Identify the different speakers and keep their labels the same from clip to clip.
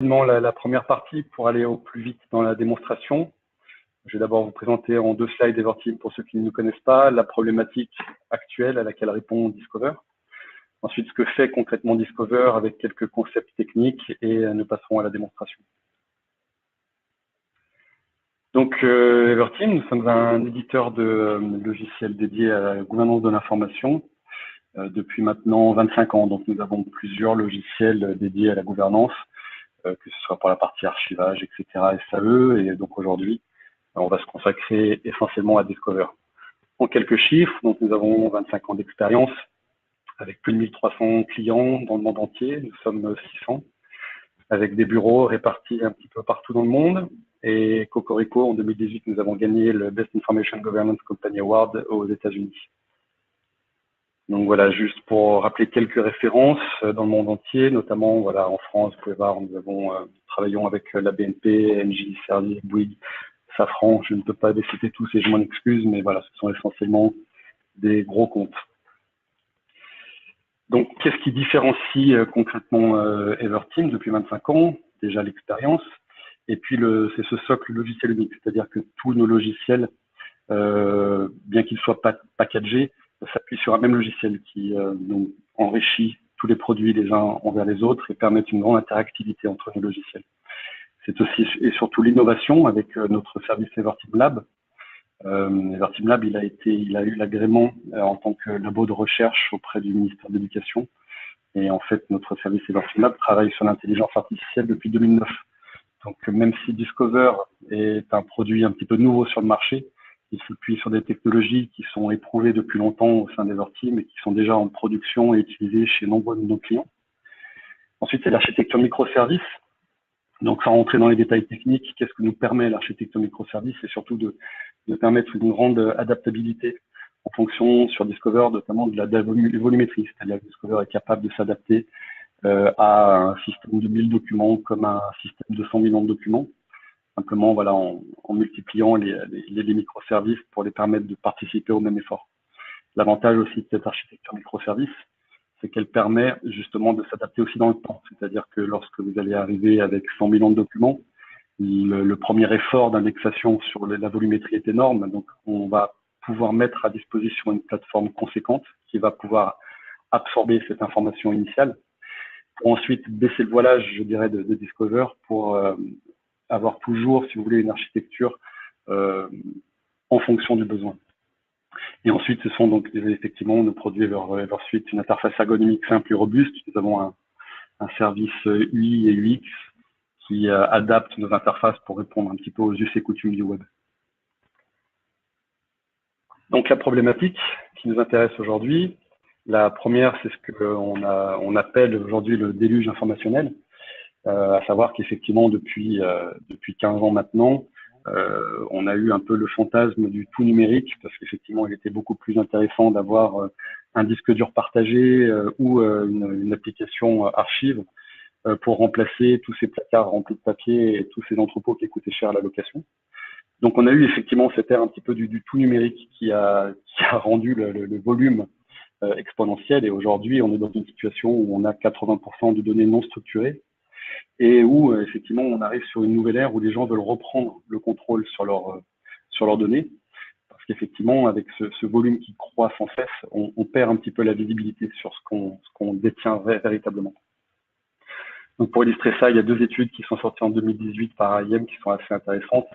Speaker 1: La première partie pour aller au plus vite dans la démonstration. Je vais d'abord vous présenter en 2 slides Everteam pour ceux qui ne nous connaissent pas, la problématique actuelle à laquelle répond Discover. Ensuite, ce que fait concrètement Discover avec quelques concepts techniques et nous passerons à la démonstration. Donc, Everteam, nous sommes un éditeur de logiciels dédié à la gouvernance de l'information depuis maintenant 25 ans. Donc, nous avons plusieurs logiciels dédiés à la gouvernance, que ce soit pour la partie archivage, etc., SAE. Et donc, aujourd'hui, on va se consacrer essentiellement à Discover. En quelques chiffres, donc nous avons 25 ans d'expérience avec plus de 1300 clients dans le monde entier. Nous sommes 600 avec des bureaux répartis un petit peu partout dans le monde. Et Cocorico, en 2018, nous avons gagné le Best Information Governance Company Award aux États-Unis. Donc voilà, juste pour rappeler quelques références dans le monde entier, notamment voilà en France, vous pouvez voir, nous travaillons avec la BNP, Engie, Servier, Bouygues, Safran. Je ne peux pas les citer tous et je m'en excuse, mais voilà, ce sont essentiellement des gros comptes. Donc, qu'est-ce qui différencie concrètement Everteam depuis 25 ans? Déjà l'expérience, et puis c'est ce socle logiciel unique, c'est-à-dire que tous nos logiciels, bien qu'ils soient packagés, s'appuient sur un même logiciel qui donc enrichit tous les produits les uns envers les autres et permet une grande interactivité entre nos logiciels. C'est aussi et surtout l'innovation avec notre service Everteam Lab. Everteam Lab, il a eu l'agrément en tant que labo de recherche auprès du ministère de l'Éducation. Et en fait, notre service Everteam Lab travaille sur l'intelligence artificielle depuis 2009. Donc, même si Discover est un produit un petit peu nouveau sur le marché, il s'appuie sur des technologies qui sont éprouvées depuis longtemps au sein d'Everteam et qui sont déjà en production et utilisées chez nombreux de nos clients. Ensuite, c'est l'architecture microservice. Donc, sans rentrer dans les détails techniques, qu'est-ce que nous permet l'architecture microservice? C'est surtout de permettre une grande adaptabilité en fonction sur Discover, notamment de la volumétrie. C'est-à-dire que Discover est capable de s'adapter à un système de 1000 documents comme à un système de 100 millions de documents. Simplement, voilà, en multipliant les microservices pour les permettre de participer au même effort. L'avantage aussi de cette architecture microservice, c'est qu'elle permet justement de s'adapter aussi dans le temps. C'est-à-dire que lorsque vous allez arriver avec 100 millions de documents, le premier effort d'indexation sur la volumétrie est énorme. Donc, on va pouvoir mettre à disposition une plateforme conséquente qui va pouvoir absorber cette information initiale pour ensuite baisser le voilage, je dirais, de Discover pour avoir toujours, si vous voulez, une architecture en fonction du besoin. Et ensuite, ce sont donc effectivement nos produits Eversuite, une interface ergonomique simple et robuste. Nous avons un service UI et UX qui adapte nos interfaces pour répondre un petit peu aux us et coutumes du web. Donc la problématique qui nous intéresse aujourd'hui, la première, c'est ce qu'on appelle aujourd'hui le déluge informationnel, à savoir qu'effectivement depuis 15 ans maintenant, on a eu un peu le fantasme du tout numérique, parce qu'effectivement, il était beaucoup plus intéressant d'avoir un disque dur partagé ou une application archive pour remplacer tous ces placards remplis de papier et tous ces entrepôts qui coûtaient cher à la location. Donc, on a eu effectivement cette ère un petit peu du tout numérique qui a rendu le volume exponentiel. Et aujourd'hui, on est dans une situation où on a 80% de données non structurées et où effectivement, on arrive sur une nouvelle ère où les gens veulent reprendre le contrôle sur leurs données. Parce qu'effectivement, avec ce volume qui croît sans cesse, on perd un petit peu la visibilité sur ce qu'on détient véritablement. Donc, pour illustrer ça, il y a 2 études qui sont sorties en 2018 par IBM qui sont assez intéressantes.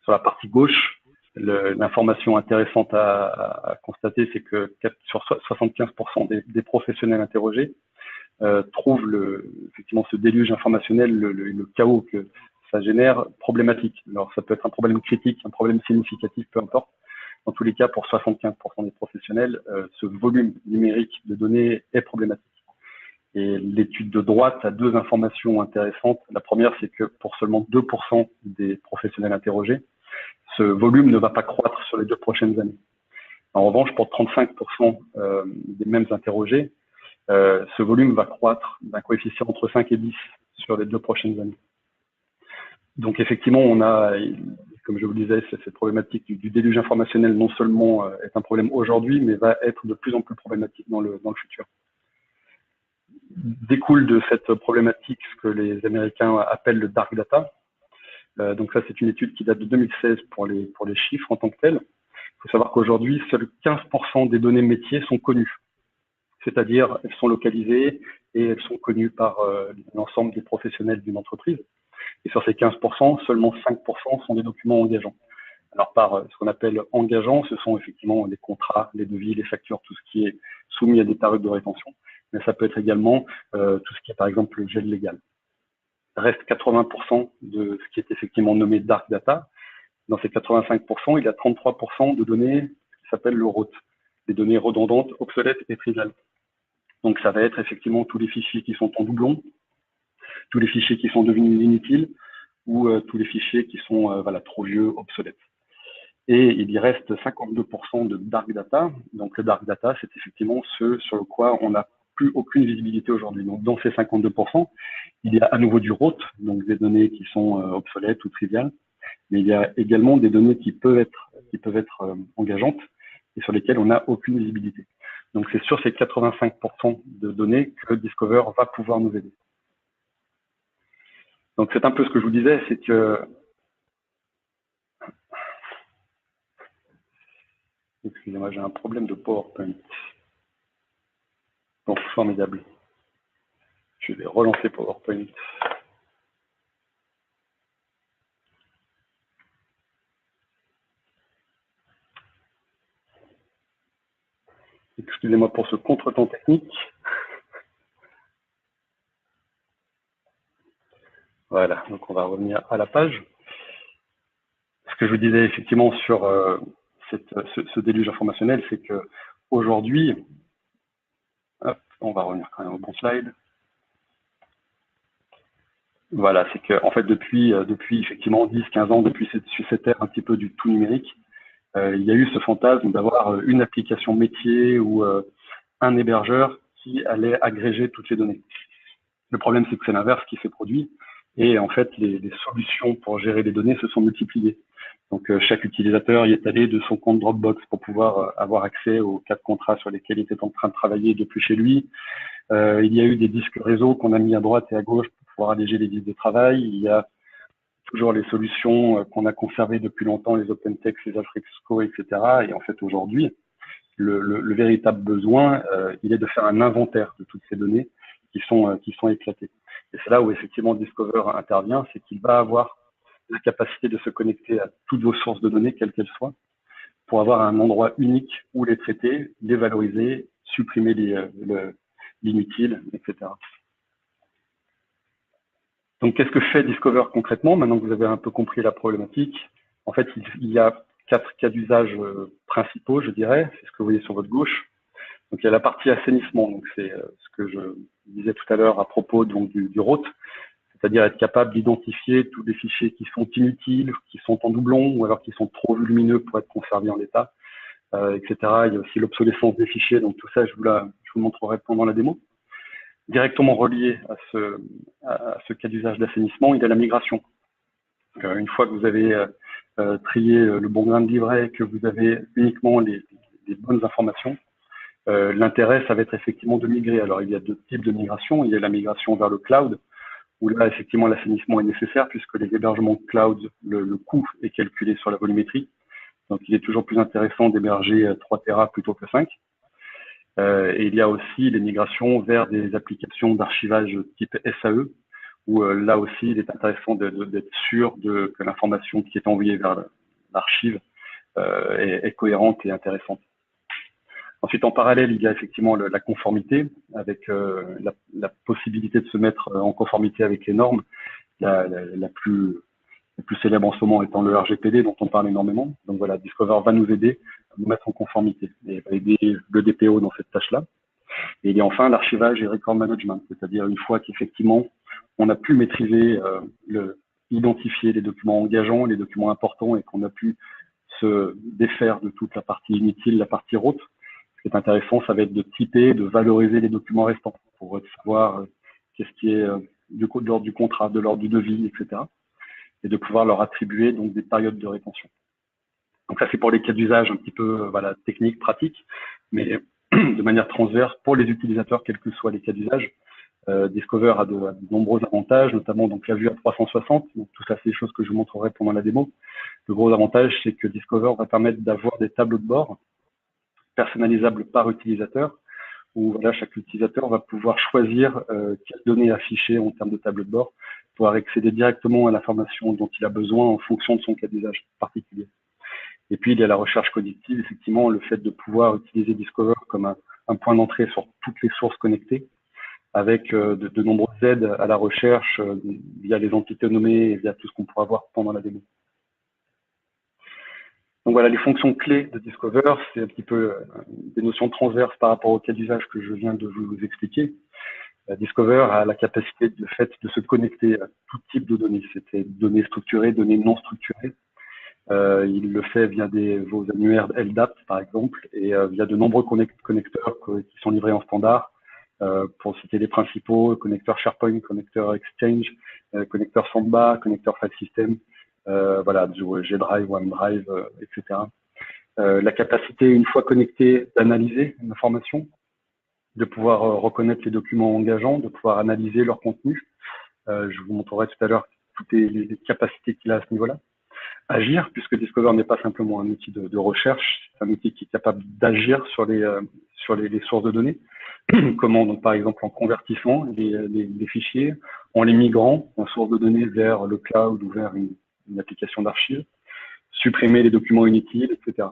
Speaker 1: Sur la partie gauche, l'information intéressante à constater, c'est que sur 75% des professionnels interrogés trouvent effectivement ce déluge informationnel, le chaos que ça génère, problématique. Alors, ça peut être un problème critique, un problème significatif, peu importe. Dans tous les cas, pour 75% des professionnels, ce volume numérique de données est problématique. Et l'étude de droite a 2 informations intéressantes. La première, c'est que pour seulement 2% des professionnels interrogés, ce volume ne va pas croître sur les 2 prochaines années. En revanche, pour 35% des mêmes interrogés, ce volume va croître d'un coefficient entre 5 et 10 sur les 2 prochaines années. Donc effectivement, on a, comme je vous le disais, cette problématique du déluge informationnel non seulement est un problème aujourd'hui, mais va être de plus en plus problématique dans le futur. découle de cette problématique ce que les Américains appellent le dark data. Donc ça, c'est une étude qui date de 2016 pour les chiffres en tant que tels. Il faut savoir qu'aujourd'hui, seuls 15% des données métiers sont connues. C'est-à-dire, elles sont localisées et elles sont connues par l'ensemble des professionnels d'une entreprise. Et sur ces 15%, seulement 5% sont des documents engageants. Alors par ce qu'on appelle engageants, ce sont effectivement les contrats, les devis, les factures, tout ce qui est soumis à des périodes de rétention. Mais ça peut être également tout ce qui est par exemple le gel légal. Reste 80% de ce qui est effectivement nommé dark data. Dans ces 85%, il y a 33% de données qui s'appellent le ROT, des données redondantes, obsolètes et triviales. Donc ça va être effectivement tous les fichiers qui sont en doublon, tous les fichiers qui sont devenus inutiles ou tous les fichiers qui sont voilà, trop vieux, obsolètes. Et il y reste 52% de dark data. Donc le dark data, c'est effectivement ce sur le quoi on n'a plus aucune visibilité aujourd'hui. Donc dans ces 52%, il y a à nouveau du ROT, donc des données qui sont obsolètes ou triviales, mais il y a également des données qui peuvent être engageantes et sur lesquelles on n'a aucune visibilité. Donc c'est sur ces 85% de données que Discover va pouvoir nous aider. Donc c'est un peu ce que je vous disais, c'est que excusez-moi, j'ai un problème de PowerPoint. Donc formidable. Je vais relancer PowerPoint. Excusez-moi pour ce contretemps technique. Voilà, donc on va revenir à la page. Ce que je vous disais effectivement sur ce déluge informationnel, c'est que aujourd'hui, on va revenir quand même au bon slide. Voilà, c'est que en fait depuis effectivement 10-15 ans, depuis cette ère un petit peu du tout numérique, il y a eu ce fantasme d'avoir une application métier ou un hébergeur qui allait agréger toutes les données. Le problème, c'est que c'est l'inverse qui s'est produit. Et en fait, les solutions pour gérer les données se sont multipliées. Donc, chaque utilisateur y est allé de son compte Dropbox pour pouvoir avoir accès aux 4 contrats sur lesquels il était en train de travailler depuis chez lui. Il y a eu des disques réseau qu'on a mis à droite et à gauche pour pouvoir alléger les disques de travail. Il y a toujours les solutions qu'on a conservées depuis longtemps, les OpenText, les Alfresco, etc. Et en fait, aujourd'hui, le véritable besoin, il est de faire un inventaire de toutes ces données qui sont éclatées. Et c'est là où effectivement Discover intervient, c'est qu'il va avoir la capacité de se connecter à toutes vos sources de données, quelles qu'elles soient, pour avoir un endroit unique où les traiter, les valoriser, supprimer l'inutile, etc. Donc, qu'est-ce que fait Discover concrètement? Maintenant que vous avez un peu compris la problématique, en fait, il y a 4 cas d'usage principaux, je dirais. C'est ce que vous voyez sur votre gauche. Donc, il y a la partie assainissement. Donc, c'est ce que je disais tout à l'heure à propos donc, du ROT, c'est-à-dire être capable d'identifier tous les fichiers qui sont inutiles, qui sont en doublon, ou alors qui sont trop volumineux pour être conservés en l'état, etc. Il y a aussi l'obsolescence des fichiers. Donc, tout ça, je vous montrerai pendant la démo. Directement relié à ce cas d'usage d'assainissement, il y a la migration. Une fois que vous avez trié le bon grain de livret, que vous avez uniquement les bonnes informations, l'intérêt, ça va être effectivement de migrer. Alors, il y a 2 types de migration. Il y a la migration vers le cloud, où là, effectivement, l'assainissement est nécessaire, puisque les hébergements cloud, le coût est calculé sur la volumétrie. Donc, il est toujours plus intéressant d'héberger 3 Tera plutôt que 5. Et il y a aussi les migrations vers des applications d'archivage type SAE, où là aussi, il est intéressant d'être sûr que l'information qui est envoyée vers l'archive est cohérente et intéressante. Ensuite, en parallèle, il y a effectivement la conformité, avec la possibilité de se mettre en conformité avec les normes. La plus célèbre en ce moment étant le RGPD, dont on parle énormément. Donc voilà, Discover va nous aider à nous mettre en conformité et va aider le DPO dans cette tâche-là. Et il y a enfin l'archivage et record management, c'est-à-dire une fois qu'effectivement on a pu maîtriser, identifier les documents engageants, les documents importants et qu'on a pu se défaire de toute la partie inutile, la partie route. Ce qui est intéressant, ça va être de typer, de valoriser les documents restants pour savoir qu'est-ce qui est de l'ordre du contrat, de l'ordre du devis, etc. Et de pouvoir leur attribuer donc des périodes de rétention. Donc ça, c'est pour les cas d'usage un petit peu voilà, techniques, pratiques, mais de manière transverse pour les utilisateurs, quels que soient les cas d'usage. Discover a de nombreux avantages, notamment donc la vue à 360. Donc, tout ça, c'est des choses que je vous montrerai pendant la démo. Le gros avantage, c'est que Discover va permettre d'avoir des tableaux de bord personnalisables par utilisateur, où voilà, chaque utilisateur va pouvoir choisir quelles données afficher en termes de tableau de bord, pouvoir accéder directement à l'information dont il a besoin en fonction de son cas d'usage particulier. Et puis, il y a la recherche cognitive, effectivement, le fait de pouvoir utiliser Discover comme un point d'entrée sur toutes les sources connectées, avec de nombreuses aides à la recherche via les entités nommées et via tout ce qu'on pourra voir pendant la démo. Donc voilà, les fonctions clés de Discover, c'est un petit peu des notions transverses par rapport au cas d'usage que je viens de vous expliquer. Discover a la capacité de fait de se connecter à tout type de données, c'était données structurées, données non structurées. Il le fait via vos annuaires LDAP par exemple, et via de nombreux connecteurs qui sont livrés en standard. Pour citer les principaux, connecteur SharePoint, connecteur Exchange, connecteur Samba, connecteur File System, voilà, du G-Drive, OneDrive, etc. La capacité, une fois connecté, d'analyser l'information, de pouvoir reconnaître les documents engageants, de pouvoir analyser leur contenu. Je vous montrerai tout à l'heure toutes les capacités qu'il a à ce niveau-là. Agir, puisque Discover n'est pas simplement un outil de recherche, c'est un outil qui est capable d'agir sur les sources de données. Comment, donc, par exemple, en convertissant les fichiers, en les migrant en source de données vers le cloud ou vers une application d'archives, supprimer les documents inutiles, etc.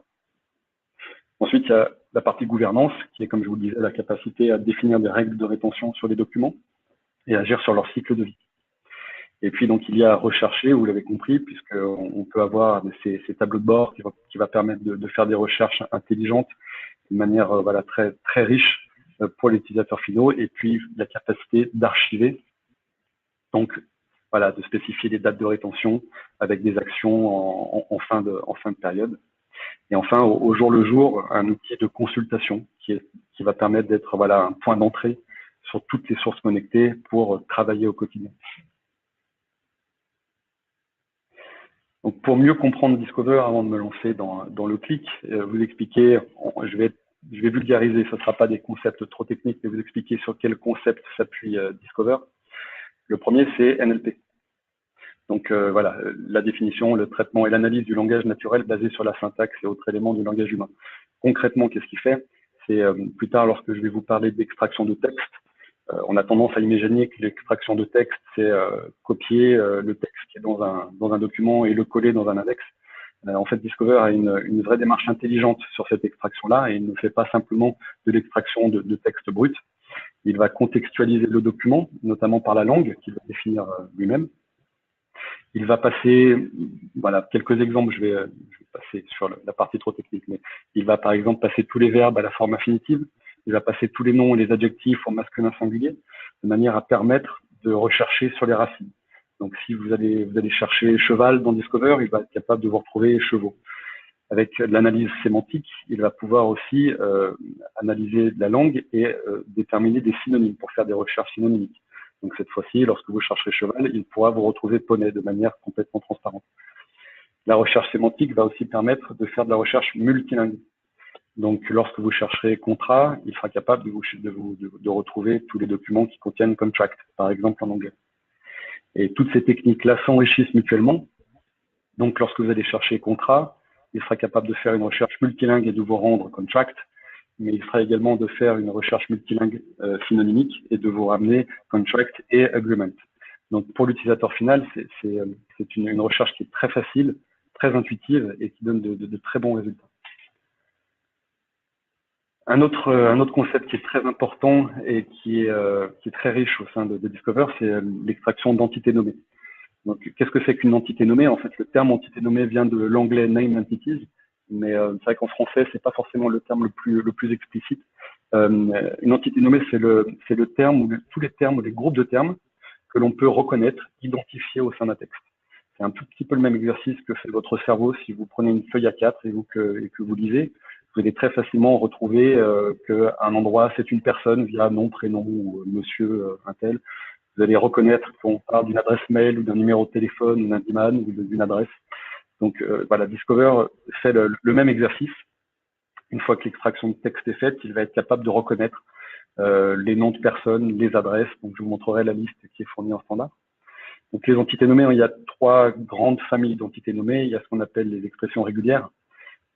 Speaker 1: Ensuite, il y a la partie gouvernance, qui est, comme je vous le disais, la capacité à définir des règles de rétention sur les documents et agir sur leur cycle de vie. Et puis, donc, il y a à rechercher, vous l'avez compris, puisqu'on peut avoir ces tableaux de bord qui va permettre de faire des recherches intelligentes de manière voilà, très, très riche pour les utilisateurs finaux. Et puis, la capacité d'archiver, donc, voilà, de spécifier les dates de rétention avec des actions en fin de période. Et enfin, au jour le jour, un outil de consultation qui va permettre d'être voilà, un point d'entrée sur toutes les sources connectées pour travailler au quotidien. Donc, pour mieux comprendre Discover, avant de me lancer dans le clic, vous expliquer, je vais vulgariser, ce ne sera pas des concepts trop techniques, mais vous expliquer sur quel concept s'appuie Discover. Le premier, c'est NLP. Donc voilà, la définition, le traitement et l'analyse du langage naturel basé sur la syntaxe et autres éléments du langage humain. Concrètement, qu'est-ce qu'il fait? C'est plus tard, lorsque je vais vous parler d'extraction de texte, on a tendance à imaginer que l'extraction de texte, c'est copier le texte qui est dans un document et le coller dans un index. En fait, Discover a une vraie démarche intelligente sur cette extraction-là et il ne fait pas simplement de l'extraction de texte brut. Il va contextualiser le document, notamment par la langue qu'il va définir lui-même. Il va passer, voilà, quelques exemples, je vais passer sur la partie trop technique, mais il va par exemple passer tous les verbes à la forme infinitive, il va passer tous les noms et les adjectifs au masculin singulier, de manière à permettre de rechercher sur les racines. Donc si vous allez chercher cheval dans Discover, il va être capable de vous retrouver chevaux. Avec l'analyse sémantique, il va pouvoir aussi analyser la langue et déterminer des synonymes pour faire des recherches synonymiques. Donc cette fois-ci, lorsque vous chercherez cheval, il pourra vous retrouver poney de manière complètement transparente. La recherche sémantique va aussi permettre de faire de la recherche multilingue. Donc lorsque vous chercherez contrat, il sera capable de retrouver tous les documents qui contiennent contract, par exemple en anglais. Et toutes ces techniques-là s'enrichissent mutuellement. Donc lorsque vous allez chercher contrat, il sera capable de faire une recherche multilingue et de vous rendre contract, mais il sera également de faire une recherche multilingue synonymique et de vous ramener contract et agreement. Donc pour l'utilisateur final, c'est une recherche qui est très facile, très intuitive et qui donne de très bons résultats. Un autre concept qui est très important et qui est très riche au sein de Discover, c'est l'extraction d'entités nommées. Donc, qu'est-ce que c'est qu'une entité nommée? En fait, le terme entité nommée vient de l'anglais name entities, mais c'est vrai qu'en français, c'est pas forcément le terme le plus explicite. Une entité nommée, c'est le terme ou tous les termes ou les groupes de termes que l'on peut reconnaître, identifier au sein d'un texte. C'est un tout petit peu le même exercice que fait votre cerveau si vous prenez une feuille A4 et que vous lisez. Vous allez très facilement retrouver qu'un endroit, c'est une personne via nom, prénom ou monsieur un tel. Vous allez reconnaître qu'on parle d'une adresse mail ou d'un numéro de téléphone ou d'un IBAN ou d'une adresse. Donc voilà, Discover fait le même exercice. Une fois que l'extraction de texte est faite, il va être capable de reconnaître les noms de personnes, les adresses. Donc, je vous montrerai la liste qui est fournie en standard. Donc, les entités nommées, il y a trois grandes familles d'entités nommées. Il y a ce qu'on appelle les expressions régulières.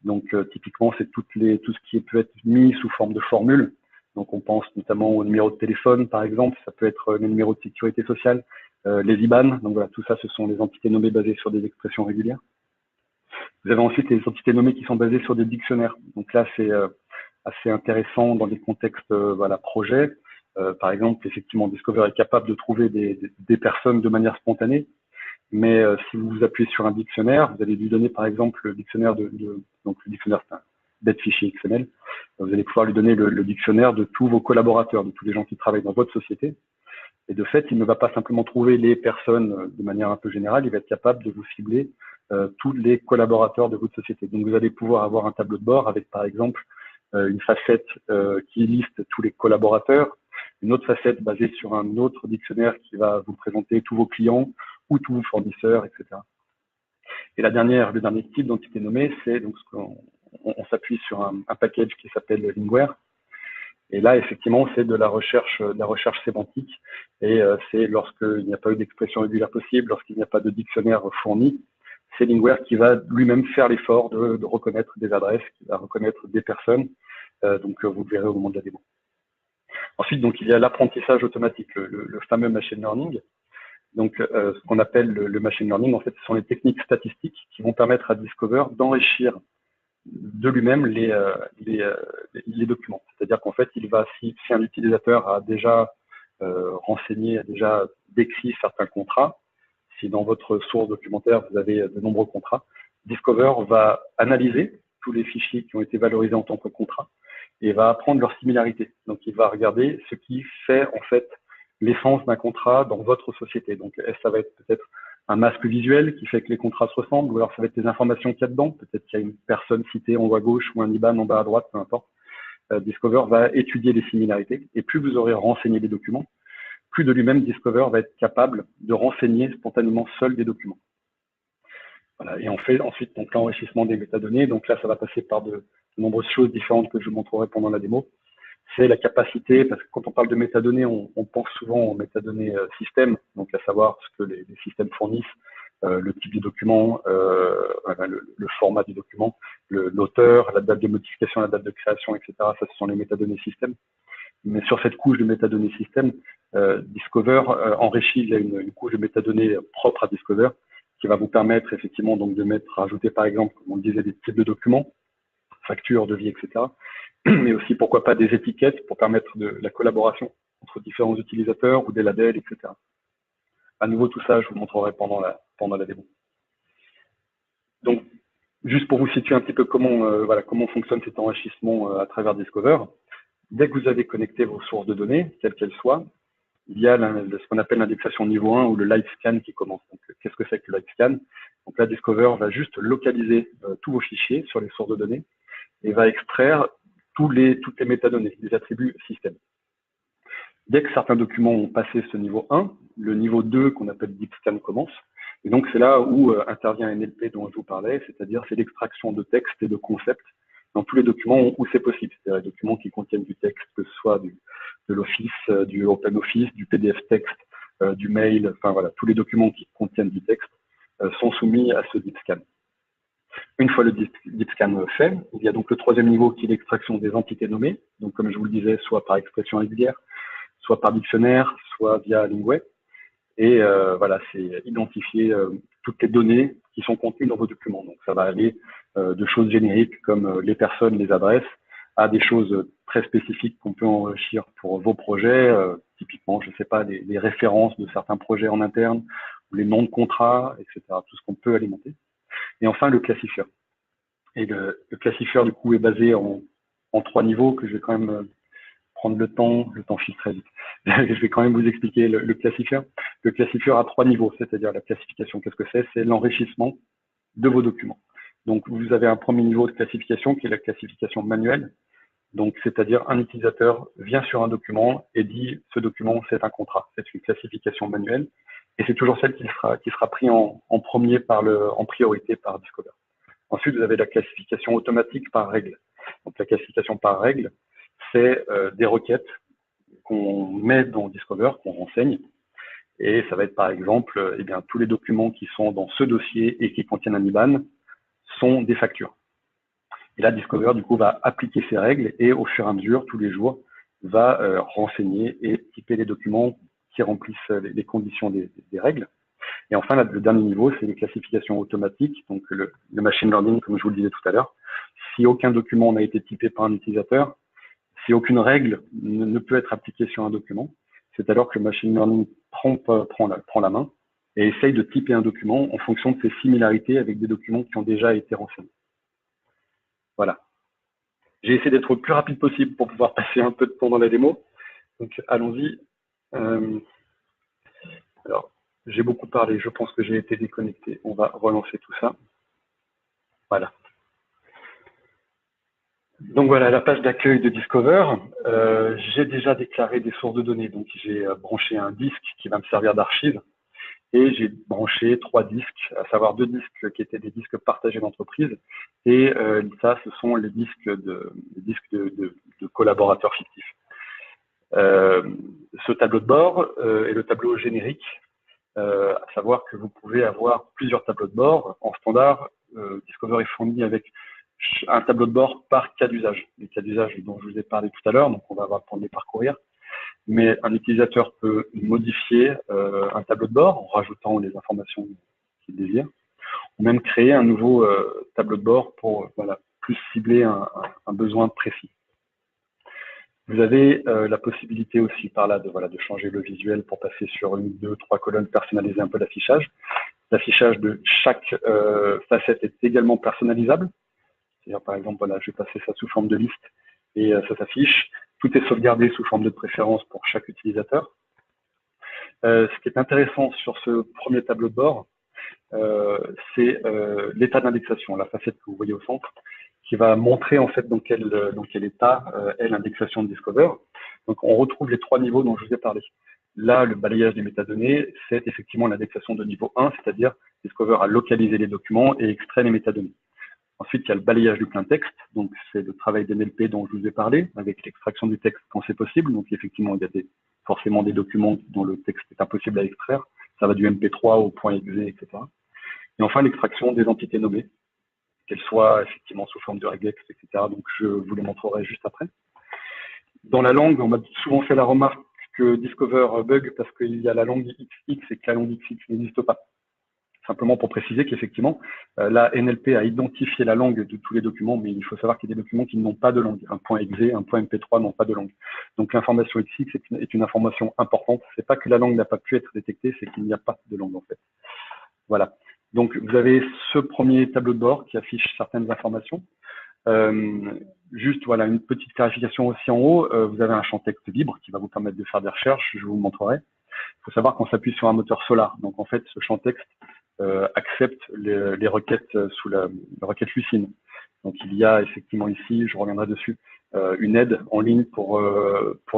Speaker 1: Donc, typiquement, c'est tout ce qui peut être mis sous forme de formule. Donc, on pense notamment au numéro de téléphone, par exemple. Ça peut être le numéro de sécurité sociale, les IBAN. Donc, voilà, tout ça, ce sont les entités nommées basées sur des expressions régulières. Vous avez ensuite les entités nommées qui sont basées sur des dictionnaires. Donc là, c'est assez intéressant dans des contextes voilà, projets. Par exemple, effectivement, Discover est capable de trouver des personnes de manière spontanée. Mais si vous vous appuyez sur un dictionnaire, vous allez lui donner par exemple le dictionnaire donc le dictionnaire c'est un bête fichier XML. Vous allez pouvoir lui donner le dictionnaire de tous vos collaborateurs, de tous les gens qui travaillent dans votre société. Et de fait, il ne va pas simplement trouver les personnes de manière un peu générale, il va être capable de vous cibler tous les collaborateurs de votre société. Donc vous allez pouvoir avoir un tableau de bord avec par exemple une facette qui liste tous les collaborateurs, une autre facette basée sur un autre dictionnaire qui va vous présenter tous vos clients ou tous vos fournisseurs, etc. Et le dernier type d'entité nommée, c'est donc ce on s'appuie sur un package qui s'appelle Lingware. Et là, effectivement, c'est de la recherche sémantique. Et c'est lorsqu'il n'y a pas eu d'expression régulière possible, lorsqu'il n'y a pas de dictionnaire fourni, c'est Lingware qui va lui-même faire l'effort de reconnaître des adresses, qui va reconnaître des personnes. Donc, vous le verrez au moment de la démo. Ensuite, donc, il y a l'apprentissage automatique, le fameux machine learning. Donc, ce qu'on appelle le machine learning, en fait, ce sont les techniques statistiques qui vont permettre à Discover d'enrichir de lui-même les documents. C'est-à-dire qu'en fait, si un utilisateur a déjà renseigné, a déjà décrit certains contrats, si dans votre source documentaire, vous avez de nombreux contrats, Discover va analyser tous les fichiers qui ont été valorisés en tant que contrat et va apprendre leurs similarités. Donc, il va regarder ce qui fait en fait l'essence d'un contrat dans votre société. Donc, ça va être peut-être un masque visuel qui fait que les contrats se ressemblent, ou alors ça va être les informations qu'il y a dedans. Peut-être qu'il y a une personne citée en haut à gauche ou un IBAN en bas à droite, peu importe. Discover va étudier les similarités. Et plus vous aurez renseigné les documents, plus de lui-même Discover va être capable de renseigner spontanément seul des documents. Voilà. Et on fait ensuite donc l'enrichissement des métadonnées. Donc là, ça va passer par de nombreuses choses différentes que je vous montrerai pendant la démo. C'est la capacité, parce que quand on parle de métadonnées, on pense souvent aux métadonnées système, donc à savoir ce que les systèmes fournissent, le type du document, le format du document, l'auteur, la date de modification, la date de création, etc. Ça, ce sont les métadonnées système. Mais sur cette couche de métadonnées système, Discover enrichit, il y a une couche de métadonnées propre à Discover qui va vous permettre effectivement donc de rajouter par exemple, comme on le disait, des types de documents, factures, devis, etc. Mais aussi, pourquoi pas, des étiquettes pour permettre de la collaboration entre différents utilisateurs ou des labels, etc. À nouveau, tout ça, je vous montrerai pendant la démo. Donc, juste pour vous situer un petit peu comment fonctionne cet enrichissement à travers Discover, dès que vous avez connecté vos sources de données, quelles qu'elles soient, il y a ce qu'on appelle l'indexation niveau 1 ou le live scan qui commence. Donc, qu'est-ce que c'est que le live scan? Donc là, Discover va juste localiser tous vos fichiers sur les sources de données et va extraire toutes les métadonnées, les attributs système. Dès que certains documents ont passé ce niveau 1, le niveau 2 qu'on appelle Deep Scan commence. Et donc, c'est là où intervient NLP dont je vous parlais, c'est-à-dire c'est l'extraction de textes et de concepts dans tous les documents où c'est possible. C'est-à-dire les documents qui contiennent du texte, que ce soit de l'Office, du OpenOffice, du PDF texte, du mail, enfin voilà, tous les documents qui contiennent du texte sont soumis à ce Deep Scan. Une fois le deep scan fait, il y a donc le troisième niveau qui est l'extraction des entités nommées. Donc, comme je vous le disais, soit par expression régulière, soit par dictionnaire, soit via Lingware. Et voilà, c'est identifier toutes les données qui sont contenues dans vos documents. Donc, ça va aller de choses génériques comme les personnes, les adresses, à des choses très spécifiques qu'on peut enrichir pour vos projets. Typiquement, je ne sais pas, les références de certains projets en interne, ou les noms de contrats, etc. Tout ce qu'on peut alimenter. Et enfin, le classifieur. Et le classifieur, du coup, est basé en 3 niveaux que je vais quand même prendre le temps file très vite. Je vais quand même vous expliquer le classifieur. Le classifieur a 3 niveaux, c'est-à-dire la classification. Qu'est-ce que c'est? C'est l'enrichissement de vos documents. Donc, vous avez un premier niveau de classification qui est la classification manuelle. Donc, c'est-à-dire un utilisateur vient sur un document et dit ce document, c'est un contrat. C'est une classification manuelle. Et c'est toujours celle qui sera pris en premier en priorité par Discover. Ensuite, vous avez la classification automatique par règle. Donc, la classification par règle, c'est des requêtes qu'on met dans Discover, qu'on renseigne. Et ça va être par exemple, eh bien, tous les documents qui sont dans ce dossier et qui contiennent un IBAN sont des factures. Et là, Discover, du coup, va appliquer ces règles et au fur et à mesure, tous les jours, va renseigner et typer les documents qui remplissent les conditions des règles. Et enfin, là, le dernier niveau, c'est les classifications automatiques, donc le machine learning, comme je vous le disais tout à l'heure. Si aucun document n'a été typé par un utilisateur, si aucune règle ne peut être appliquée sur un document, c'est alors que le machine learning prend la main et essaye de typer un document en fonction de ses similarités avec des documents qui ont déjà été renseignés. Voilà. J'ai essayé d'être le plus rapide possible pour pouvoir passer un peu de temps dans la démo. Donc, allons-y. Alors, j'ai beaucoup parlé. Je pense que j'ai été déconnecté. On va relancer tout ça. Voilà. Donc voilà, la page d'accueil de Discover. J'ai déjà déclaré des sources de données. Donc, j'ai branché un disque qui va me servir d'archive. Et j'ai branché 3 disques, à savoir 2 disques qui étaient des disques partagés d'entreprise. Et ça, ce sont les disques de collaborateurs fictifs. Ce tableau de bord est le tableau générique, à savoir que vous pouvez avoir plusieurs tableaux de bord. En standard, Discover est fourni avec un tableau de bord par cas d'usage. Les cas d'usage dont je vous ai parlé tout à l'heure, donc on va avoir le temps de les parcourir. Mais un utilisateur peut modifier un tableau de bord en rajoutant les informations qu'il désire, ou même créer un nouveau tableau de bord pour plus cibler un besoin précis. Vous avez la possibilité aussi par là de changer le visuel pour passer sur 1, 2, 3 colonnes, personnaliser un peu l'affichage. L'affichage de chaque facette est également personnalisable. C'est-à-dire, par exemple, je vais passer ça sous forme de liste et ça s'affiche. Tout est sauvegardé sous forme de préférence pour chaque utilisateur. Ce qui est intéressant sur ce premier tableau de bord, c'est l'état d'indexation, la facette que vous voyez au centre, qui va montrer en fait dans quel état est l'indexation de Discover. Donc on retrouve les 3 niveaux dont je vous ai parlé. Là, le balayage des métadonnées, c'est effectivement l'indexation de niveau 1, c'est-à-dire Discover a localisé les documents et extrait les métadonnées. Ensuite, il y a le balayage du plein texte, donc c'est le travail d'NLP dont je vous ai parlé, avec l'extraction du texte quand c'est possible. Donc effectivement, il y a forcément des documents dont le texte est impossible à extraire. Ça va du MP3 au .exe, etc. Et enfin, l'extraction des entités nommées, qu'elles soient effectivement sous forme de regex, etc. Donc je vous les montrerai juste après. Dans la langue, on m'a souvent fait la remarque que Discover bug parce qu'il y a la langue XX et que la langue XX n'existe pas. Simplement pour préciser qu'effectivement, la NLP a identifié la langue de tous les documents, mais il faut savoir qu'il y a des documents qui n'ont pas de langue. Un .exe, un .mp3 n'ont pas de langue. Donc l'information XX est une information importante. C'est pas que la langue n'a pas pu être détectée, c'est qu'il n'y a pas de langue en fait. Voilà. Donc vous avez ce premier tableau de bord qui affiche certaines informations. Juste voilà, une petite clarification aussi en haut. Vous avez un champ texte libre qui va vous permettre de faire des recherches. Je vous montrerai. Il faut savoir qu'on s'appuie sur un moteur Solar. Donc en fait, ce champ texte accepte les requêtes sous la requête Lucene. Donc il y a effectivement ici, je reviendrai dessus, une aide en ligne pour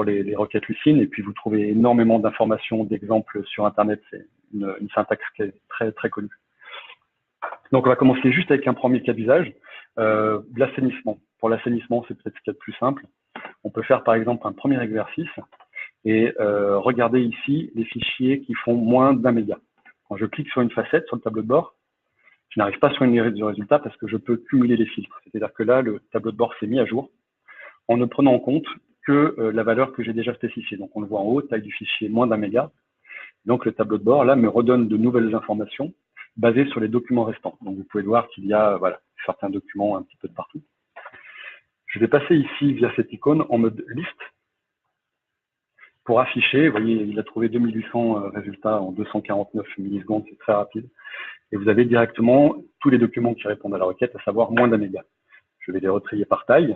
Speaker 1: les requêtes Lucene. Et puis vous trouvez énormément d'informations, d'exemples sur Internet. C'est une syntaxe qui est très très connue. Donc on va commencer juste avec un premier cas d'usage, l'assainissement. Pour l'assainissement, c'est peut-être ce qu'il y a de plus simple. On peut faire par exemple un premier exercice et regarder ici les fichiers qui font moins d'1 méga. Quand je clique sur une facette sur le tableau de bord, je n'arrive pas sur une liste de résultats parce que je peux cumuler les filtres. C'est-à-dire que là, le tableau de bord s'est mis à jour en ne prenant en compte que la valeur que j'ai déjà spécifiée. Donc on le voit en haut, taille du fichier moins d'1 méga. Donc le tableau de bord là me redonne de nouvelles informations basées sur les documents restants. Donc vous pouvez voir qu'il y a certains documents un petit peu de partout. Je vais passer ici via cette icône en mode liste pour afficher. Vous voyez, il a trouvé 2800 résultats en 249 millisecondes, c'est très rapide. Et vous avez directement tous les documents qui répondent à la requête, à savoir moins d'1 méga. Je vais les retrier par taille.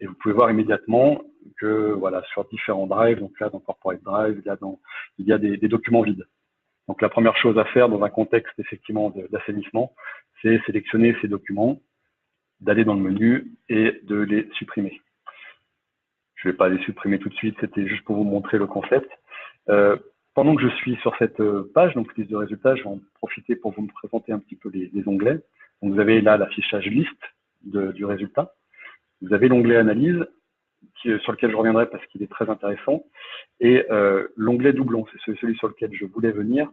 Speaker 1: Et vous pouvez voir immédiatement que sur différents drives, donc là dans Corporate Drive, il y a des documents vides. Donc la première chose à faire dans un contexte effectivement d'assainissement, c'est sélectionner ces documents, d'aller dans le menu et de les supprimer. Je ne vais pas les supprimer tout de suite, c'était juste pour vous montrer le concept. Pendant que je suis sur cette page, donc liste de résultats, je vais en profiter pour vous présenter un petit peu les onglets. Donc vous avez là l'affichage liste du résultat. Vous avez l'onglet analyse sur lequel je reviendrai parce qu'il est très intéressant. Et l'onglet doublon, c'est celui sur lequel je voulais venir.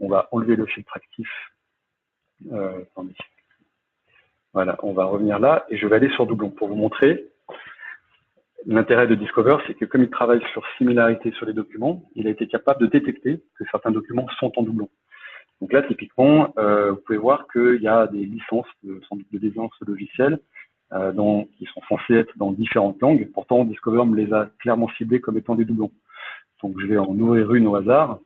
Speaker 1: On va enlever le filtre actif. Attendez. Voilà, on va revenir là et je vais aller sur doublon pour vous montrer. L'intérêt de Discover, c'est que comme il travaille sur similarité sur les documents, il a été capable de détecter que certains documents sont en doublon. Donc là, typiquement, vous pouvez voir qu'il y a des licences, sans doute de licences logicielles, qui sont censées être dans différentes langues. Pourtant, Discover me les a clairement ciblées comme étant des doublons. Donc je vais en ouvrir une au hasard.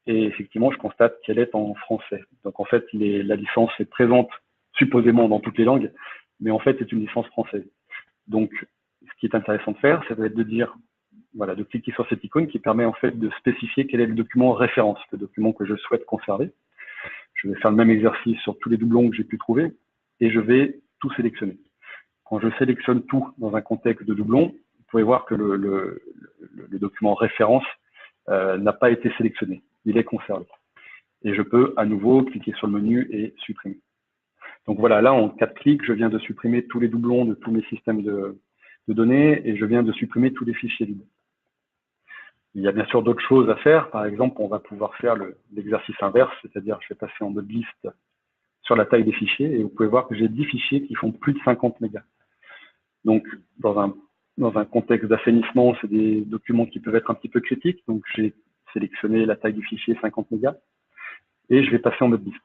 Speaker 1: Et effectivement, je constate qu'elle est en français. Donc en fait, la licence est présente supposément dans toutes les langues, mais en fait, c'est une licence française. Donc, ce qui est intéressant de faire, ça va être de dire, voilà, de cliquer sur cette icône qui permet en fait de spécifier quel est le document référence, le document que je souhaite conserver. Je vais faire le même exercice sur tous les doublons que j'ai pu trouver et je vais tout sélectionner. Quand je sélectionne tout dans un contexte de doublon, vous pouvez voir que le document référence n'a pas été sélectionné. Il est conservé. Et je peux à nouveau cliquer sur le menu et supprimer. Donc voilà, là en 4 clics, je viens de supprimer tous les doublons de tous mes systèmes de données et je viens de supprimer tous les fichiers vides. Il y a bien sûr d'autres choses à faire. Par exemple, on va pouvoir faire l'exercice inverse, c'est-à-dire je vais passer en mode liste sur la taille des fichiers et vous pouvez voir que j'ai 10 fichiers qui font plus de 50 mégas. Donc dans un contexte d'assainissement, c'est des documents qui peuvent être un petit peu critiques. Donc j'ai sélectionné la taille du fichier 50 mégas et je vais passer en mode liste.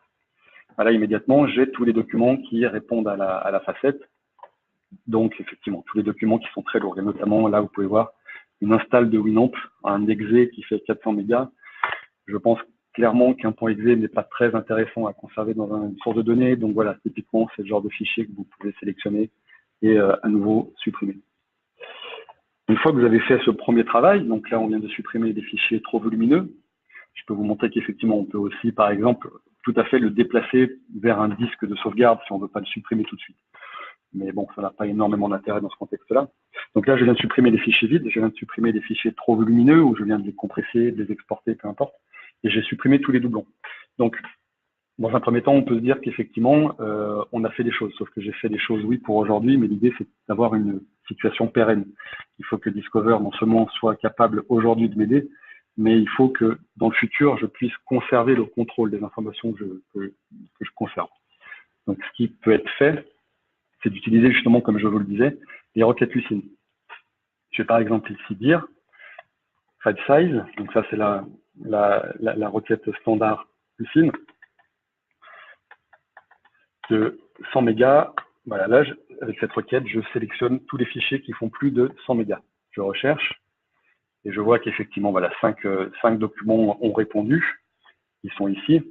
Speaker 1: Là, immédiatement, j'ai tous les documents qui répondent à la facette. Donc, effectivement, tous les documents qui sont très lourds. Et notamment, là, vous pouvez voir une install de Winamp, un exe qui fait 400 mégas. Je pense clairement qu'un point exe n'est pas très intéressant à conserver dans une source de données. Donc voilà, typiquement, c'est le genre de fichier que vous pouvez sélectionner et à nouveau supprimer. Une fois que vous avez fait ce premier travail, donc là, on vient de supprimer des fichiers trop volumineux. Je peux vous montrer qu'effectivement, on peut aussi, par exemple, tout à fait le déplacer vers un disque de sauvegarde si on ne veut pas le supprimer tout de suite. Mais bon, ça n'a pas énormément d'intérêt dans ce contexte-là. Donc là, je viens de supprimer les fichiers vides, je viens de supprimer les fichiers trop volumineux, ou je viens de les compresser, de les exporter, peu importe. Et j'ai supprimé tous les doublons. Donc, dans un premier temps, on peut se dire qu'effectivement, on a fait des choses. Sauf que j'ai fait des choses, oui, pour aujourd'hui, mais l'idée, c'est d'avoir une situation pérenne. Il faut que Discover, non seulement soit capable aujourd'hui de m'aider, mais il faut que dans le futur, je puisse conserver le contrôle des informations que je conserve. Donc, ce qui peut être fait, c'est d'utiliser justement, comme je vous le disais, les requêtes Lucene. Je vais par exemple ici dire file size, donc ça c'est la requête standard Lucene, de 100 mégas. Voilà, là, avec cette requête, je sélectionne tous les fichiers qui font plus de 100 mégas. Je recherche et je vois qu'effectivement, voilà, 5 documents ont répondu. Ils sont ici.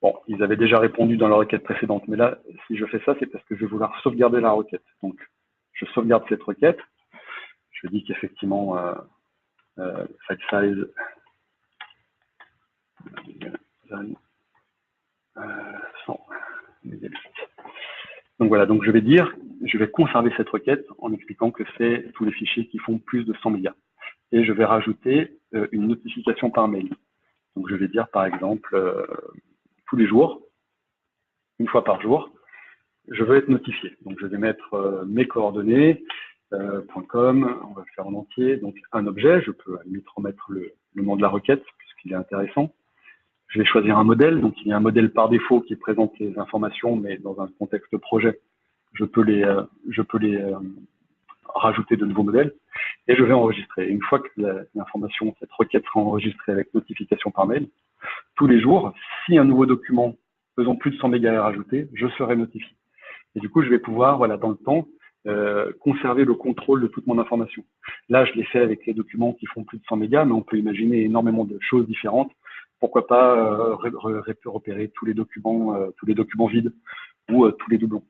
Speaker 1: Bon, ils avaient déjà répondu dans la requête précédente, mais là, si je fais ça, c'est parce que je vais vouloir sauvegarder la requête. Donc, je sauvegarde cette requête. Je dis qu'effectivement, file size 100 mégabits. Donc voilà, donc je vais conserver cette requête en expliquant que c'est tous les fichiers qui font plus de 100 mégas. Et je vais rajouter une notification par mail. Donc je vais dire par exemple, tous les jours, une fois par jour, je veux être notifié. Donc je vais mettre mes coordonnées, .com, on va le faire en entier, donc un objet, je peux à la limite remettre le nom de la requête, puisqu'il est intéressant. Je vais choisir un modèle, donc il y a un modèle par défaut qui présente les informations, mais dans un contexte projet, je peux les rajouter de nouveaux modèles, et je vais enregistrer. Et une fois que l'information, cette requête sera enregistrée avec notification par mail, tous les jours, si un nouveau document faisant plus de 100 mégas est rajouté, je serai notifié. Et du coup, je vais pouvoir, voilà, dans le temps, conserver le contrôle de toute mon information. Là, je l'ai fait avec les documents qui font plus de 100 mégas, mais on peut imaginer énormément de choses différentes. Pourquoi pas repérer tous les documents vides ou tous les doublons.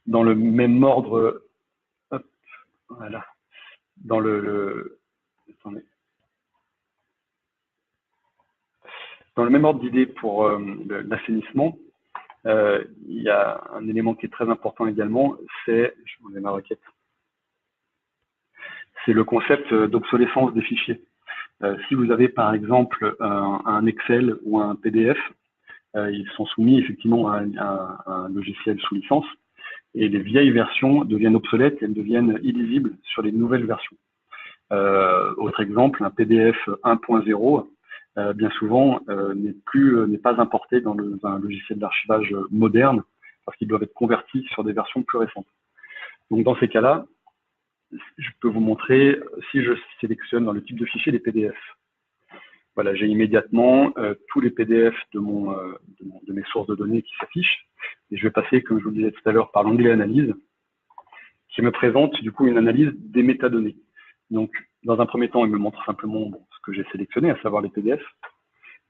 Speaker 1: Dans le même ordre, hop, voilà, dans attendez. Dans le même ordre d'idée pour l'assainissement, il y a un élément qui est très important également, c'est, je vous mets ma requête, c'est le concept d'obsolescence des fichiers. Si vous avez par exemple un Excel ou un PDF, ils sont soumis effectivement à un logiciel sous licence. et les vieilles versions deviennent obsolètes et elles deviennent illisibles sur les nouvelles versions. Autre exemple, un PDF 1.0, bien souvent, n'est pas importé dans un logiciel d'archivage moderne parce qu'ils doivent être convertis sur des versions plus récentes. Donc, dans ces cas-là, je peux vous montrer, si je sélectionne dans le type de fichier les PDF. Voilà, j'ai immédiatement tous les PDF de mes sources de données qui s'affichent. Et je vais passer, comme je vous le disais tout à l'heure, par l'onglet Analyse, qui me présente du coup une analyse des métadonnées. Donc, dans un premier temps, il me montre simplement ce que j'ai sélectionné, à savoir les PDF.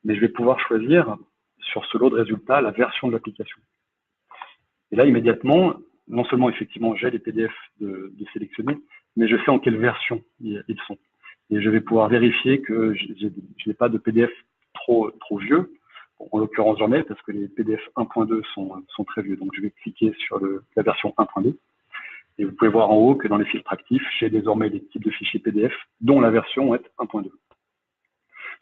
Speaker 1: Mais je vais pouvoir choisir, sur ce lot de résultats, la version de l'application. Et là, immédiatement, non seulement, effectivement, j'ai les PDF de sélectionner, mais je sais en quelle version ils sont. Et je vais pouvoir vérifier que je n'ai pas de PDF trop vieux. Bon, en l'occurrence, j'en ai parce que les PDF 1.2 sont très vieux. Donc, je vais cliquer sur la version 1.2. Et vous pouvez voir en haut que dans les filtres actifs, j'ai désormais des types de fichiers PDF dont la version est 1.2.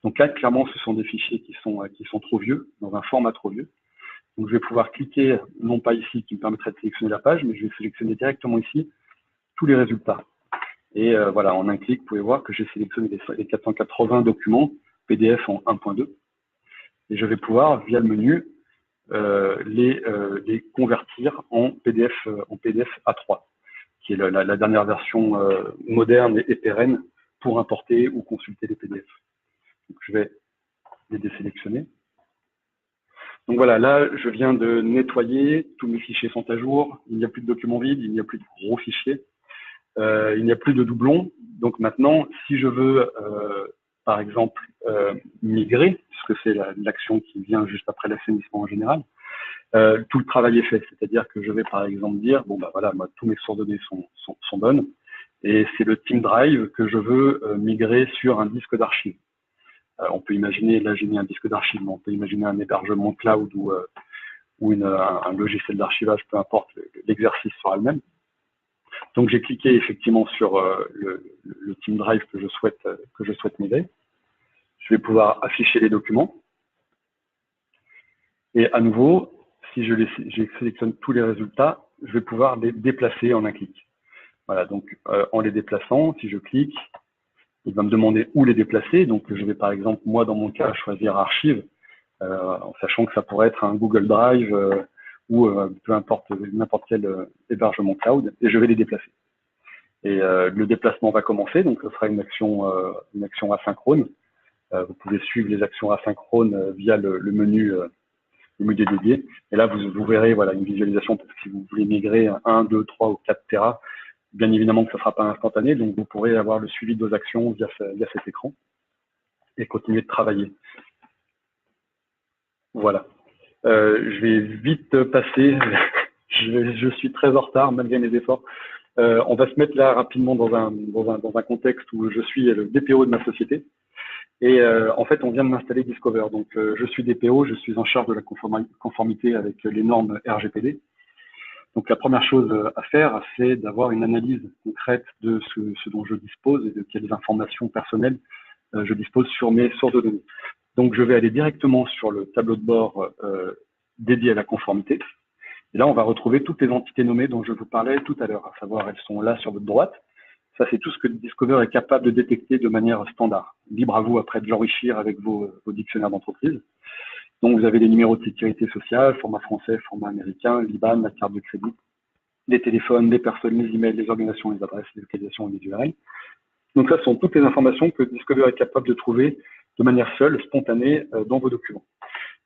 Speaker 1: Donc là, clairement, ce sont des fichiers qui sont trop vieux, dans un format trop vieux. Donc, je vais pouvoir cliquer, non pas ici, qui me permettrait de sélectionner la page, mais je vais sélectionner directement ici tous les résultats. Et voilà, en un clic, vous pouvez voir que j'ai sélectionné les 480 documents PDF en 1.2. Et je vais pouvoir, via le menu, les convertir en PDF A3, qui est la dernière version moderne et pérenne pour importer ou consulter les PDF. Donc, je vais les désélectionner. Donc voilà, là, je viens de nettoyer, tous mes fichiers sont à jour, il n'y a plus de documents vides, il n'y a plus de gros fichiers, il n'y a plus de doublons. Donc maintenant, si je veux, par exemple, migrer, puisque c'est l'action qui vient juste après l'assainissement en général, tout le travail est fait. C'est-à-dire que je vais, par exemple, dire, bon, bah voilà, moi, tous mes sources de données sont bonnes, et c'est le Team Drive que je veux migrer sur un disque d'archives. On peut imaginer, là j'ai mis un disque d'archives, mais on peut imaginer un hébergement cloud ou un logiciel d'archivage, peu importe, l'exercice sera le même. Donc j'ai cliqué effectivement sur le Team Drive que je souhaite migrer. Je vais pouvoir afficher les documents. Et à nouveau, si je sélectionne tous les résultats, je vais pouvoir les déplacer en un clic. Voilà, donc en les déplaçant, si je clique, il va me demander où les déplacer. Donc, je vais par exemple, moi, dans mon cas, choisir Archive, en sachant que ça pourrait être un Google Drive ou peu importe, n'importe quel hébergement cloud, et je vais les déplacer. Et le déplacement va commencer, donc ce sera une action asynchrone. Vous pouvez suivre les actions asynchrones via le menu dédié. Et là, vous verrez voilà, une visualisation, parce que si vous voulez migrer 1, 2, 3 ou 4 Tera, bien évidemment que ce ne sera pas instantané, donc vous pourrez avoir le suivi de vos actions via cet écran et continuer de travailler. Voilà. Je vais vite passer, je suis très en retard malgré mes efforts. On va se mettre là rapidement dans un contexte où je suis le DPO de ma société. Et en fait, on vient de m'installer Discover. Donc, je suis DPO, je suis en charge de la conformité avec les normes RGPD. Donc, la première chose à faire, c'est d'avoir une analyse concrète de ce dont je dispose et de quelles informations personnelles je dispose sur mes sources de données. Donc, je vais aller directement sur le tableau de bord dédié à la conformité. Et là, on va retrouver toutes les entités nommées dont je vous parlais tout à l'heure, à savoir, elles sont là sur votre droite. Ça, c'est tout ce que Discover est capable de détecter de manière standard. Libre à vous après de l'enrichir avec vos dictionnaires d'entreprise. Donc, vous avez les numéros de sécurité sociale, format français, format américain, l'IBAN, la carte de crédit, les téléphones, les personnes, les emails, les organisations, les adresses, les localisations et les URL. Donc, ça, ce sont toutes les informations que Discover est capable de trouver de manière seule, spontanée, dans vos documents.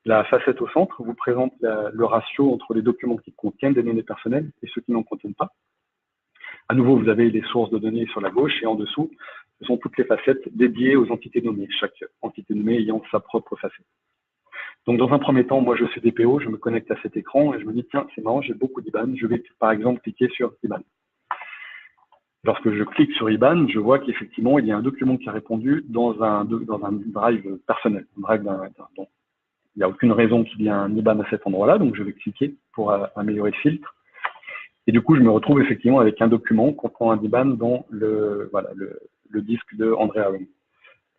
Speaker 1: La facette au centre vous présente le ratio entre les documents qui contiennent des données personnelles et ceux qui n'en contiennent pas. À nouveau, vous avez les sources de données sur la gauche et en dessous, ce sont toutes les facettes dédiées aux entités nommées, chaque entité nommée ayant sa propre facette. Donc, dans un premier temps, moi, je suis DPO, je me connecte à cet écran et je me dis, tiens, c'est marrant, j'ai beaucoup d'IBAN, je vais par exemple cliquer sur IBAN. Lorsque je clique sur IBAN, je vois qu'effectivement, il y a un document qui a répondu dans un drive personnel, un drive donc, il n'y a aucune raison qu'il y ait un IBAN à cet endroit-là, donc je vais cliquer pour améliorer le filtre. Et du coup, je me retrouve effectivement avec un document comprenant un IBAN dans le disque de André Aaron.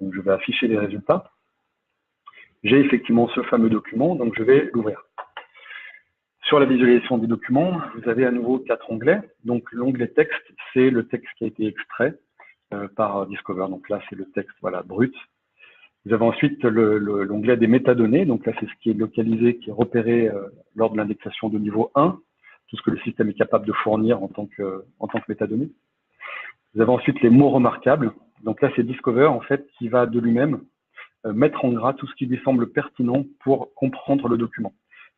Speaker 1: Donc, je vais afficher les résultats. J'ai effectivement ce fameux document, donc je vais l'ouvrir. Sur la visualisation des documents, vous avez à nouveau 4 onglets. Donc l'onglet texte, c'est le texte qui a été extrait par Discover. Donc là, c'est le texte voilà, brut. Vous avez ensuite l'onglet des métadonnées. Donc là, c'est ce qui est localisé, qui est repéré lors de l'indexation de niveau 1, tout ce que le système est capable de fournir en tant que métadonnées. Vous avez ensuite les mots remarquables. Donc là, c'est Discover en fait qui va de lui-même mettre en gras tout ce qui lui semble pertinent pour comprendre le document.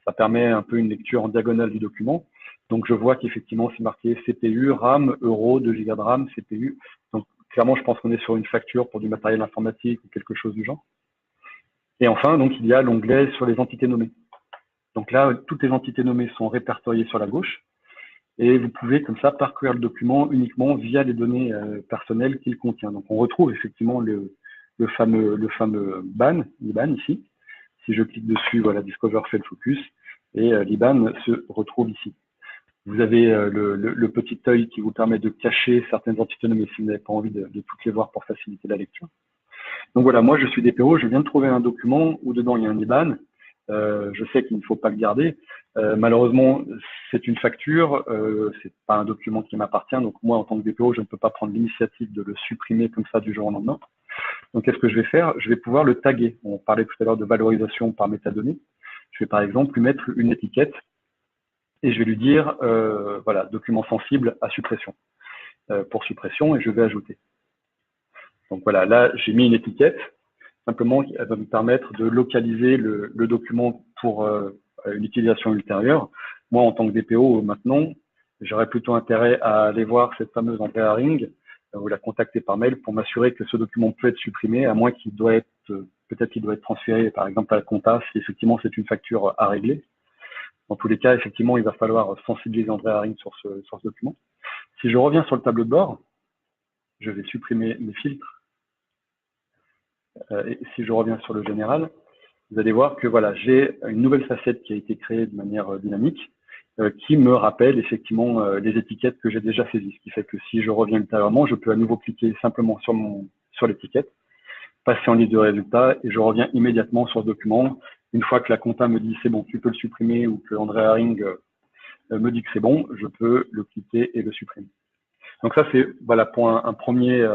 Speaker 1: Ça permet un peu une lecture en diagonale du document. Donc je vois qu'effectivement c'est marqué CPU, RAM, euro, 2 Go de RAM, CPU. Donc clairement, je pense qu'on est sur une facture pour du matériel informatique ou quelque chose du genre. Et enfin, donc il y a l'onglet sur les entités nommées. Donc là, toutes les entités nommées sont répertoriées sur la gauche. Et vous pouvez comme ça parcourir le document uniquement via les données personnelles qu'il contient. Donc on retrouve effectivement le fameux ban, l'IBAN ici. Si je clique dessus, voilà, Discover fait le focus et l'IBAN se retrouve ici. Vous avez le petit œil qui vous permet de cacher certaines entités nommées si vous n'avez pas envie de toutes les voir pour faciliter la lecture. Donc voilà, moi je suis DPO, je viens de trouver un document où dedans il y a un IBAN. Je sais qu'il ne faut pas le garder. Malheureusement, c'est une facture, c'est pas un document qui m'appartient. Donc moi, en tant que DPO, je ne peux pas prendre l'initiative de le supprimer comme ça du jour au lendemain. Donc qu'est-ce que je vais faire? Je vais pouvoir le taguer. On parlait tout à l'heure de valorisation par métadonnées. Je vais par exemple lui mettre une étiquette et je vais lui dire voilà, document sensible à suppression pour suppression, et je vais ajouter. Donc voilà, là j'ai mis une étiquette. Simplement, elle va me permettre de localiser le document pour une utilisation ultérieure. Moi, en tant que DPO, maintenant, j'aurais plutôt intérêt à aller voir cette fameuse Andrea Ring ou la contacter par mail pour m'assurer que ce document peut être supprimé, à moins qu'il doit être, peut-être qu'il doit être transféré, par exemple, à la compta, si effectivement c'est une facture à régler. Dans tous les cas, effectivement, il va falloir sensibiliser Andrea Ring sur ce document. Si je reviens sur le tableau de bord, je vais supprimer mes filtres. Et si je reviens sur le général, vous allez voir que voilà, j'ai une nouvelle facette qui a été créée de manière dynamique, qui me rappelle effectivement les étiquettes que j'ai déjà saisies. Ce qui fait que si je reviens ultérieurement, je peux à nouveau cliquer simplement sur l'étiquette, passer en liste de résultats, et je reviens immédiatement sur ce document. Une fois que la compta me dit c'est bon, tu peux le supprimer, ou que André Haring me dit que c'est bon, je peux le cliquer et le supprimer. Donc ça, c'est voilà, pour un premier,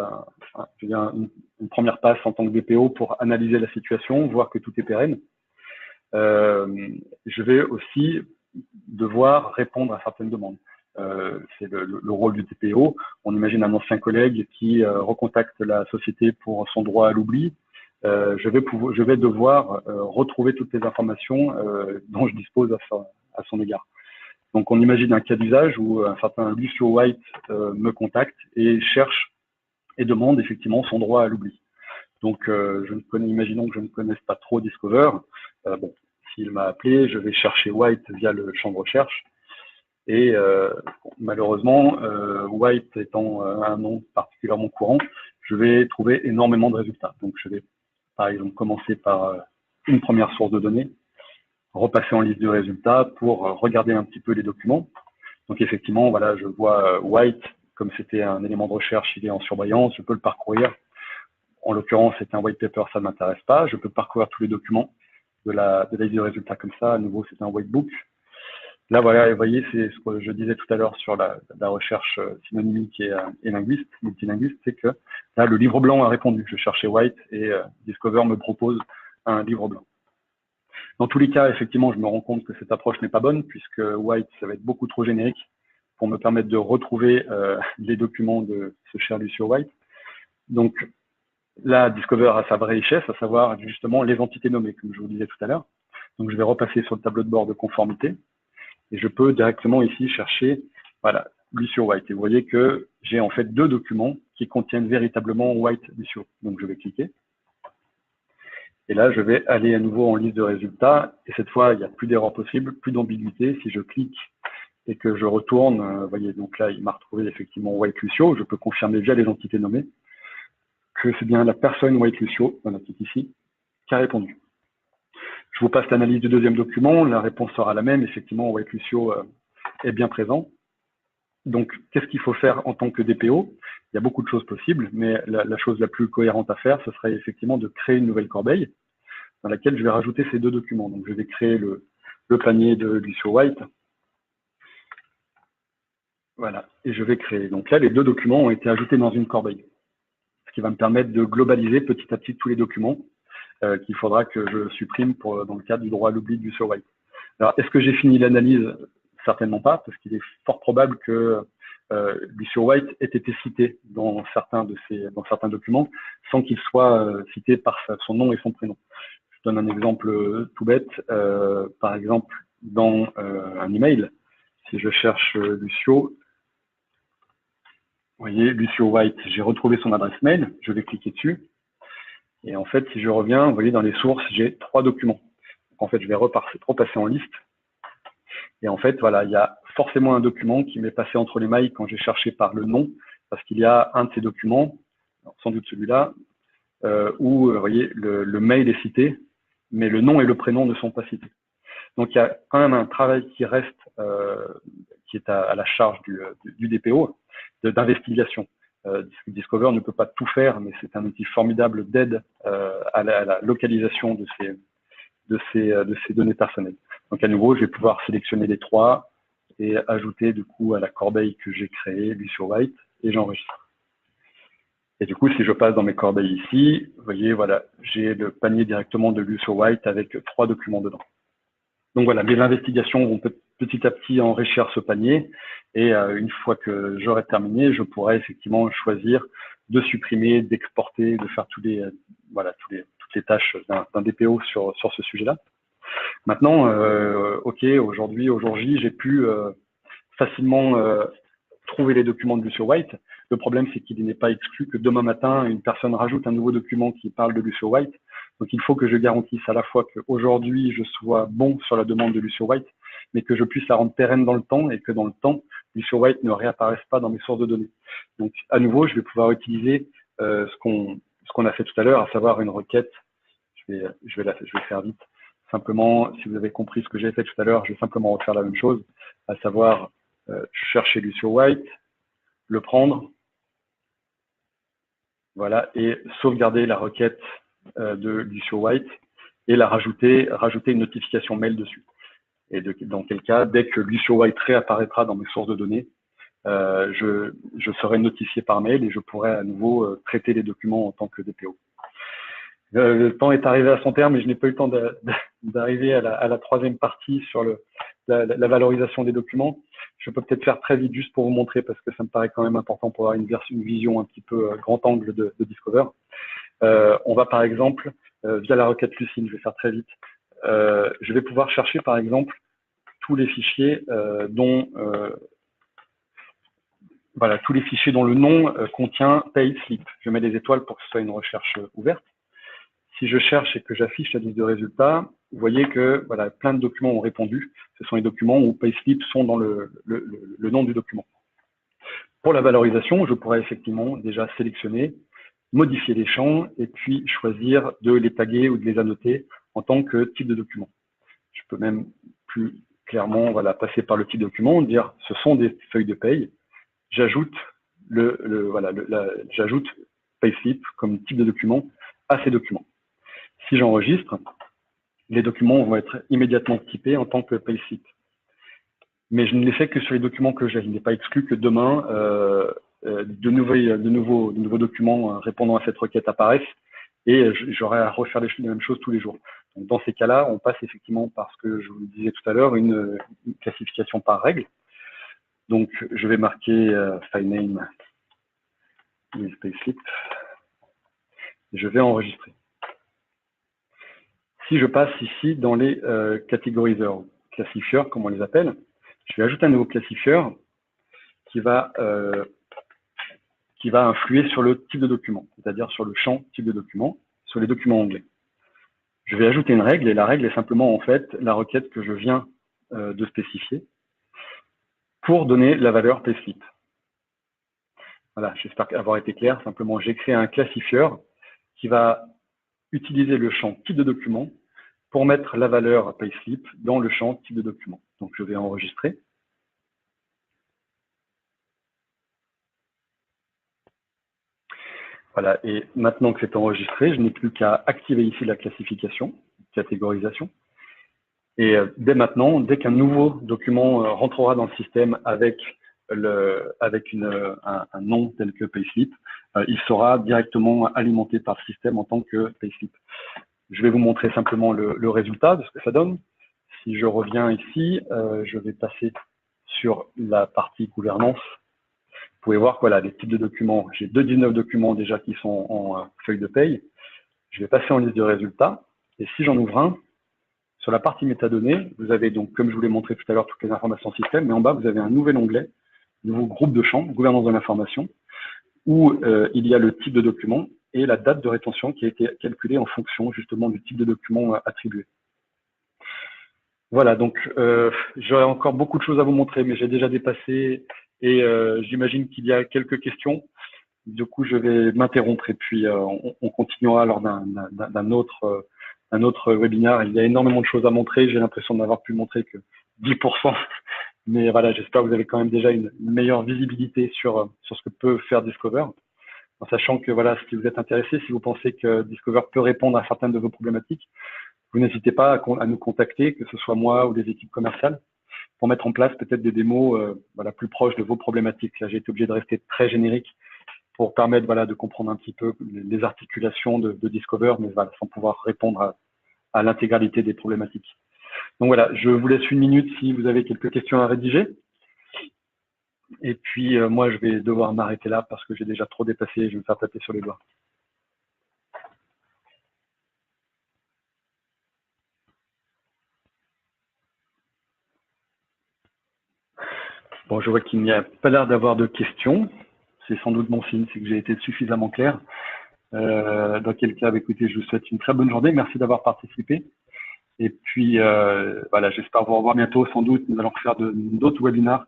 Speaker 1: une première passe en tant que DPO pour analyser la situation, voir que tout est pérenne. Je vais aussi devoir répondre à certaines demandes. C'est le rôle du DPO. On imagine un ancien collègue qui recontacte la société pour son droit à l'oubli. Je vais devoir retrouver toutes les informations dont je dispose à son égard. Donc, on imagine un cas d'usage où un certain Lucio White me contacte et cherche et demande effectivement son droit à l'oubli. Donc, imaginons que je ne connaisse pas trop Discover. Bon, s'il m'a appelé, je vais chercher White via le champ de recherche. Et malheureusement, White étant un nom particulièrement courant, je vais trouver énormément de résultats. Donc, je vais par exemple commencer par une première source de données, repasser en liste de résultats pour regarder un petit peu les documents. Donc effectivement, voilà, je vois White, comme c'était un élément de recherche, il est en surbrillance, je peux le parcourir. En l'occurrence, c'est un white paper, ça ne m'intéresse pas. Je peux parcourir tous les documents de la liste de résultats comme ça. À nouveau, c'est un whitebook. Là, voilà, vous voyez, c'est ce que je disais tout à l'heure sur la recherche synonymique et linguiste, multilinguiste, c'est que là, le livre blanc a répondu. Je cherchais White et Discover me propose un livre blanc. Dans tous les cas, effectivement, je me rends compte que cette approche n'est pas bonne, puisque White, ça va être beaucoup trop générique pour me permettre de retrouver les documents de ce cher Lucio White. Donc là, Discover a sa vraie richesse, à savoir justement les entités nommées, comme je vous disais tout à l'heure. Donc je vais repasser sur le tableau de bord de conformité, et je peux directement ici chercher voilà, Lucio White. Et vous voyez que j'ai en fait deux documents qui contiennent véritablement White Lucio. Donc je vais cliquer. Et là, je vais aller à nouveau en liste de résultats. Et cette fois, il n'y a plus d'erreur possible, plus d'ambiguïté. Si je clique et que je retourne, vous voyez, donc là, il m'a retrouvé effectivement White Lucio. Je peux confirmer via les entités nommées que c'est bien la personne White Lucio, on a cliqué ici, qui a répondu. Je vous passe l'analyse du deuxième document. La réponse sera la même. Effectivement, White Lucio est bien présent. Donc, qu'est-ce qu'il faut faire en tant que DPO? Il y a beaucoup de choses possibles, mais la chose la plus cohérente à faire, ce serait effectivement de créer une nouvelle corbeille dans laquelle je vais rajouter ces deux documents. Donc, je vais créer le panier de Lucio White. Voilà, et je vais créer. Donc là, les deux documents ont été ajoutés dans une corbeille, ce qui va me permettre de globaliser petit à petit tous les documents qu'il faudra que je supprime dans le cadre du droit à l'oubli du sur White. Alors, est-ce que j'ai fini l'analyse? Certainement pas, parce qu'il est fort probable que Lucio White ait été cité dans certains documents sans qu'il soit cité par son nom et son prénom. Je donne un exemple tout bête. Par exemple, dans un email, si je cherche Lucio, vous voyez, Lucio White, j'ai retrouvé son adresse mail, je vais cliquer dessus. Et en fait, si je reviens, vous voyez, dans les sources, j'ai 3 documents. Donc, en fait, je vais repasser en liste. Et en fait, voilà, il y a forcément un document qui m'est passé entre les mailles quand j'ai cherché par le nom, parce qu'il y a un de ces documents, sans doute celui-là, où, vous voyez, le mail est cité, mais le nom et le prénom ne sont pas cités. Donc, il y a quand même un travail qui reste, qui est à la charge du DPO, d'investigation. Discover ne peut pas tout faire, mais c'est un outil formidable d'aide à la localisation de ces données personnelles. Donc à nouveau, je vais pouvoir sélectionner les 3 et ajouter du coup à la corbeille que j'ai créée, Lucio White, et j'enregistre. Et du coup, si je passe dans mes corbeilles ici, vous voyez, voilà, j'ai le panier directement de Lucio White avec 3 documents dedans. Donc voilà, mes investigations vont petit à petit enrichir ce panier. Et une fois que j'aurai terminé, je pourrai effectivement choisir de supprimer, d'exporter, de faire toutes les tâches d'un DPO sur ce sujet-là. Maintenant, ok, aujourd'hui, au jour J, j'ai pu facilement trouver les documents de Lucio White. Le problème, c'est qu'il n'est pas exclu que demain matin, une personne rajoute un nouveau document qui parle de Lucio White. Donc, il faut que je garantisse à la fois qu'aujourd'hui, je sois bon sur la demande de Lucio White, mais que je puisse la rendre pérenne dans le temps et que dans le temps, Lucio White ne réapparaisse pas dans mes sources de données. Donc, à nouveau, je vais pouvoir utiliser ce qu'on a fait tout à l'heure, à savoir une requête. Je vais faire vite. Simplement, si vous avez compris ce que j'ai fait tout à l'heure, je vais simplement refaire la même chose, à savoir chercher Lucio White, le prendre, voilà, et sauvegarder la requête de Lucio White et la rajouter une notification mail dessus. Et dans quel cas, dès que Lucio White réapparaîtra dans mes sources de données, je serai notifié par mail et je pourrai à nouveau traiter les documents en tant que DPO. Le temps est arrivé à son terme et je n'ai pas eu le temps d'arriver à la 3e partie sur la valorisation des documents. Je peux peut-être faire très vite juste pour vous montrer parce que ça me paraît quand même important pour avoir une vision un petit peu grand angle de Discover. On va par exemple, via la requête Lucene, je vais faire très vite, je vais pouvoir chercher par exemple tous les fichiers dont le nom contient payslip. Je mets des étoiles pour que ce soit une recherche ouverte. Si je cherche et que j'affiche la liste de résultats, vous voyez que voilà, plein de documents ont répondu. Ce sont les documents où payslips sont dans le nom du document. Pour la valorisation, je pourrais effectivement déjà sélectionner, modifier les champs et puis choisir de les taguer ou de les annoter en tant que type de document. Je peux même plus clairement passer par le type de document, dire ce sont des feuilles de paye. J'ajoute j'ajoute payslip comme type de document à ces documents. Si j'enregistre, les documents vont être immédiatement typés en tant que payslip. Mais je ne les fais que sur les documents que j'ai. Il n'est pas exclu que demain, de nouveaux documents répondant à cette requête apparaissent et j'aurai à refaire les mêmes choses tous les jours. Donc, dans ces cas-là, on passe effectivement par ce que je vous disais tout à l'heure, une classification par règle. Donc, je vais marquer file name with payslip et je vais enregistrer. Si je passe ici dans les catégoriseurs, classifieurs, comme on les appelle, je vais ajouter un nouveau classifieur qui va influer sur le type de document, c'est-à-dire sur le champ type de document, sur les documents anglais. Je vais ajouter une règle et la règle est simplement en fait la requête que je viens de spécifier pour donner la valeur payslip. Voilà, j'espère avoir été clair. Simplement, j'ai créé un classifieur qui va utiliser le champ type de document pour mettre la valeur payslip dans le champ type de document. Donc, je vais enregistrer. Voilà, et maintenant que c'est enregistré, je n'ai plus qu'à activer ici la classification, catégorisation. Et dès maintenant, dès qu'un nouveau document rentrera dans le système avec avec un nom tel que Payslip, il sera directement alimenté par le système en tant que Payslip. Je vais vous montrer simplement le résultat de ce que ça donne. Si je reviens ici, je vais passer sur la partie gouvernance. Vous pouvez voir voilà, les types de documents. J'ai 19 documents déjà qui sont en feuille de paye. Je vais passer en liste de résultats. Et si j'en ouvre un, sur la partie métadonnées, vous avez donc, comme je vous l'ai montré tout à l'heure, toutes les informations système, mais en bas, vous avez un nouvel onglet, nouveau groupe de champs, gouvernance de l'information, où il y a le type de document et la date de rétention qui a été calculée en fonction justement du type de document attribué. Voilà, donc j'aurais encore beaucoup de choses à vous montrer, mais j'ai déjà dépassé et j'imagine qu'il y a quelques questions. Du coup, je vais m'interrompre et puis on continuera lors d'un autre webinaire. Il y a énormément de choses à montrer. J'ai l'impression de n'avoir pu montrer que 10%. Mais voilà, j'espère que vous avez quand même déjà une meilleure visibilité sur ce que peut faire Discover. En sachant que voilà, si vous êtes intéressé, si vous pensez que Discover peut répondre à certaines de vos problématiques, vous n'hésitez pas à nous contacter, que ce soit moi ou les équipes commerciales, pour mettre en place peut-être des démos voilà, plus proches de vos problématiques. Là, j'ai été obligé de rester très générique pour permettre voilà, de comprendre un petit peu les articulations de Discover, mais voilà, sans pouvoir répondre à l'intégralité des problématiques. Donc voilà, je vous laisse une minute si vous avez quelques questions à rédiger. Et puis moi, je vais devoir m'arrêter là parce que j'ai déjà trop dépassé et je vais me faire taper sur les doigts. Bon, je vois qu'il n'y a pas l'air d'avoir de questions. C'est sans doute bon signe, c'est que j'ai été suffisamment clair. Dans quel cas, écoutez, je vous souhaite une très bonne journée. Merci d'avoir participé. Et puis, voilà, j'espère vous revoir bientôt. Sans doute, nous allons faire d'autres webinaires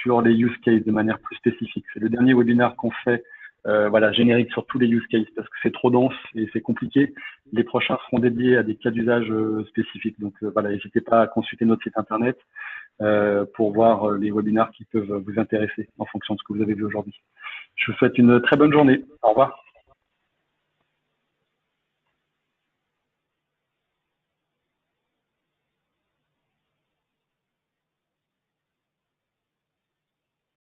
Speaker 1: sur les use cases de manière plus spécifique. C'est le dernier webinaire qu'on fait, voilà, générique sur tous les use cases parce que c'est trop dense et c'est compliqué. Les prochains seront dédiés à des cas d'usage spécifiques. Donc, voilà, n'hésitez pas à consulter notre site internet pour voir les webinaires qui peuvent vous intéresser en fonction de ce que vous avez vu aujourd'hui. Je vous souhaite une très bonne journée. Au revoir.